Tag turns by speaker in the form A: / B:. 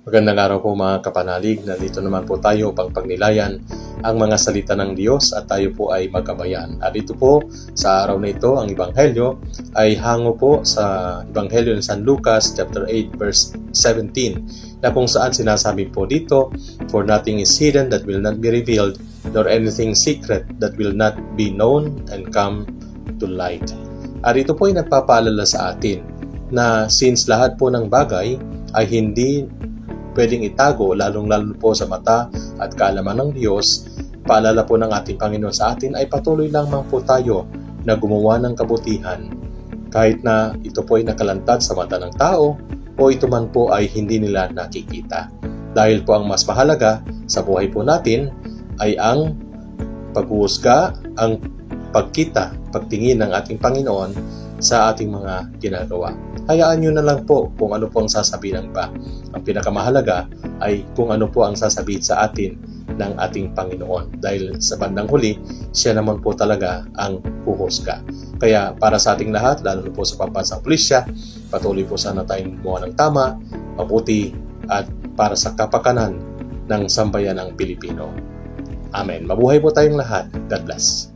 A: Magandang araw po mga kapanalig. Nandito naman po tayo upang pagnilayan ang mga salita ng Diyos at tayo po ay magkabayan. At ito po sa araw na ito, ang Ebanghelyo ay hango po sa Ebanghelyo ng San Lucas chapter 8 verse 17 na kung saan sinasabi po dito, "For nothing is hidden that will not be revealed, nor anything secret that will not be known and come to light." At ito po ay nagpapaalala sa atin na since lahat po ng bagay ay hindi pwedeng itago, lalong-lalo po sa mata at kaalaman ng Diyos, paalala po ng ating Panginoon sa atin ay patuloy lamang po tayo na gumawa ng kabutihan kahit na ito po ay nakalantad sa mata ng tao o ito man po ay hindi nila nakikita. Dahil po ang mas mahalaga sa buhay po natin ay ang paghuhusga, ang pagkita, pagtingin ng ating Panginoon sa ating mga ginagawa. Hayaan nyo na lang po kung ano po ang sasabihin ng iba. Ang pinakamahalaga ay kung ano po ang sasabihin sa atin ng ating Panginoon. Dahil sa bandang huli, siya naman po talaga ang huhusga. Kaya para sa ating lahat, lalo na po sa pambansang pulisya, patuloy po sana tayong gumawa ng tama, mabuti at para sa kapakanan ng sambayan ng Pilipino. Amen. Mabuhay po tayong lahat. God bless.